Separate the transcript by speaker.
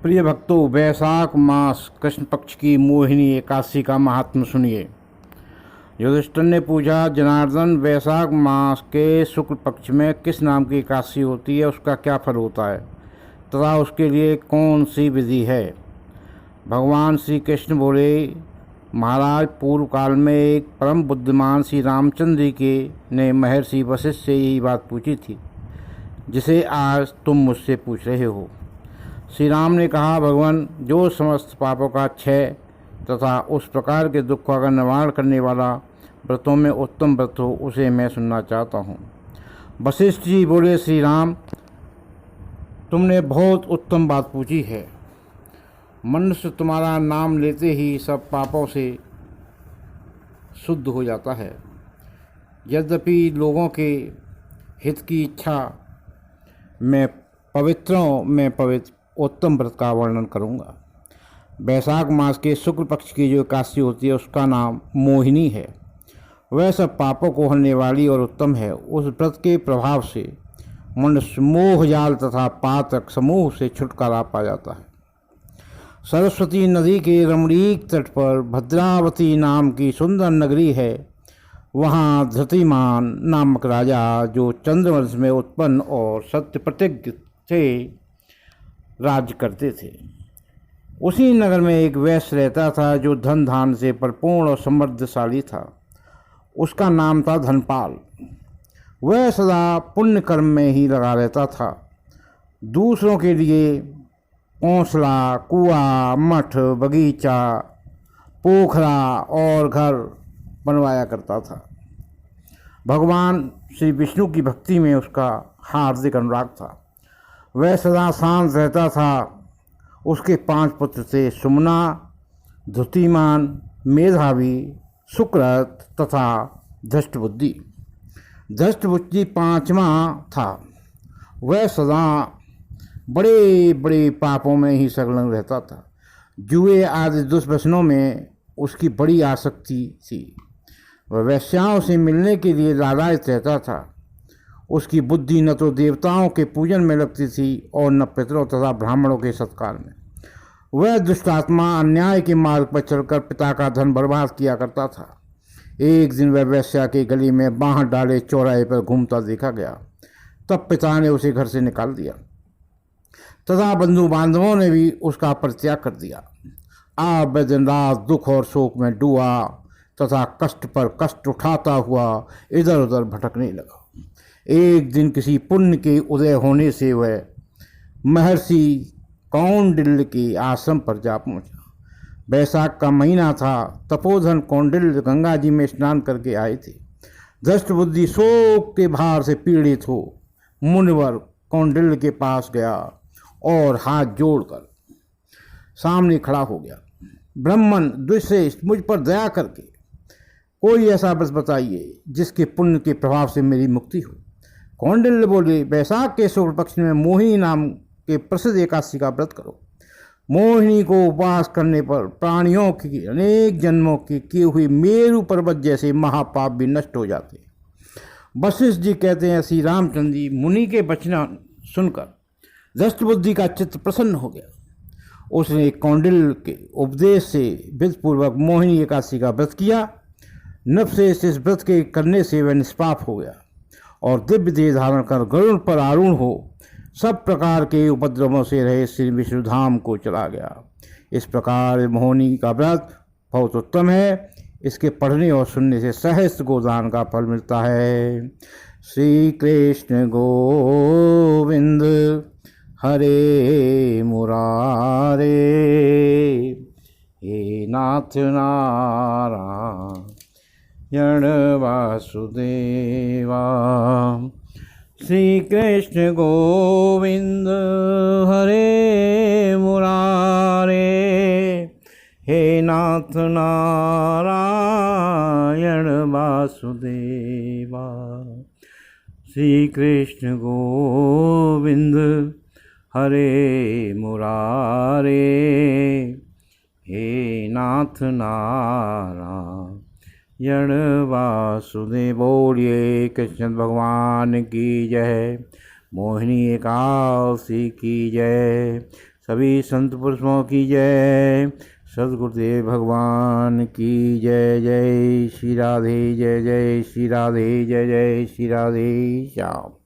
Speaker 1: प्रिय भक्तों, वैशाख मास कृष्ण पक्ष की मोहिनी एकादशी का महात्म सुनिए। युधिष्ठिर ने पूछा, जनार्दन, वैशाख मास के शुक्ल पक्ष में किस नाम की एकादशी होती है, उसका क्या फल होता है तथा उसके लिए कौन सी विधि है। भगवान श्री कृष्ण बोले, महाराज, पूर्व काल में एक परम बुद्धिमान श्री रामचंद्र जी के ने महर्षि वशिष्ठ से यही बात पूछी थी जिसे आज तुम मुझसे पूछ रहे हो। श्री राम ने कहा, भगवान, जो समस्त पापों का क्षय तथा उस प्रकार के दुखों का निवारण करने वाला व्रतों में उत्तम व्रत हो, उसे मैं सुनना चाहता हूँ। वशिष्ठ जी बोले, श्री राम, तुमने बहुत उत्तम बात पूछी है। मनुष्य तुम्हारा नाम लेते ही सब पापों से शुद्ध हो जाता है। यद्यपि लोगों के हित की इच्छा मैं पवित्रों में पवित्र उत्तम व्रत का वर्णन करूंगा। वैशाख मास के शुक्ल पक्ष की जो एकादशी होती है उसका नाम मोहिनी है। वह सब पापों को हरने वाली और उत्तम है। उस व्रत के प्रभाव से मनुष्य मोहजाल तथा पातक समूह से छुटकारा पा जाता है। सरस्वती नदी के रमणीक तट पर भद्रावती नाम की सुंदर नगरी है। वहाँ धृतिमान नामक राजा, जो चंद्रवंश में उत्पन्न और सत्य प्रतिज्ञ थे, राज्य करते थे। उसी नगर में एक वैश्य रहता था जो धन धान से परिपूर्ण और समृद्धशाली था। उसका नाम था धनपाल। वह सदा पुण्य कर्म में ही लगा रहता था। दूसरों के लिए कौंसला, कुआं, मठ, बगीचा, पोखरा और घर बनवाया करता था। भगवान श्री विष्णु की भक्ति में उसका हार्दिक अनुराग था। वह सदा शांत रहता था। उसके 5 पुत्र थे, सुमना, धृतिमान, मेधावी, सुक्रत तथा धृष्टबुद्धि। धृष्टबुद्धि 5वां था। वह सदा बड़े बड़े पापों में ही संलग्न रहता था। जुए आदि दुष्व्यसनों में उसकी बड़ी आसक्ति थी। वह वेश्याओं से मिलने के लिए लालायित रहता था। उसकी बुद्धि न तो देवताओं के पूजन में लगती थी और न पितरों तथा ब्राह्मणों के सत्कार में। वह दुष्टात्मा अन्याय के मार्ग पर चलकर पिता का धन बर्बाद किया करता था। एक दिन वह वेश्या के गली में बाँह डाले चौराहे पर घूमता देखा गया। तब पिता ने उसे घर से निकाल दिया तथा बंधु बांधवों ने भी उसका परित्याग कर दिया। अब वह दिन रात दुख और शोक में डूबा तथा कष्ट पर कष्ट उठाता हुआ इधर उधर भटकने लगा। एक दिन किसी पुण्य के उदय होने से वह महर्षि कौंडिल्य के आश्रम पर जा पहुंचा। वैशाख का महीना था। तपोधन कौंडिल्य गंगा जी में स्नान करके आए थे। धृष्टबुद्धि शोक के भार से पीड़ित हो मुनिवर कौंडिल्य के पास गया और हाथ जोड़कर सामने खड़ा हो गया। ब्राह्मण द्विश्रेष्ठ, मुझ पर दया करके कोई ऐसा व्रत बताइए जिसके पुण्य के प्रभाव से मेरी मुक्ति हो। कौंडिल्य बोले, वैशाख के शुक्ल पक्ष में मोहिनी नाम के प्रसिद्ध एकादशी का व्रत करो। मोहिनी को उपवास करने पर प्राणियों की अनेक जन्मों की किए हुई मेरु पर्वत जैसे महापाप भी नष्ट हो जाते। वशिष्ठ जी कहते हैं, श्री रामचंद्र जी मुनि के वचन सुनकर धृष्टबुद्धि का चित्त प्रसन्न हो गया। उसने कौंडिल्य के उपदेश से विधिपूर्वक मोहिनी एकादशी का व्रत किया। नवशेष इस व्रत के करने से वह निष्पाप हो गया और दिव्य देह धारण कर गरुड़ पर आरूढ़ हो सब प्रकार के उपद्रवों से रहे श्री विष्णुधाम को चला गया। इस प्रकार मोहिनी का व्रत बहुत उत्तम है। इसके पढ़ने और सुनने से सहस्त्र गोदान का फल मिलता है। श्री कृष्ण गोविंद हरे मुरारे, हे नाथ नारायण वासुदेवा। श्री कृष्ण गोविंद हरे मुरारे, हे नाथ नारायण वासुदेवा। श्री कृष्ण गोविंद हरे मुरारे, हे नाथ नारायण वासुदेव। बोलिए कृष्ण भगवान की जय। मोहिनी एकादशी की जय। सभी संत पुरुषों की जय। सद्गुरुदेव भगवान की जय। जय श्री राधे, जय जय श्री राधे, जय जय श्री राधे श्याम।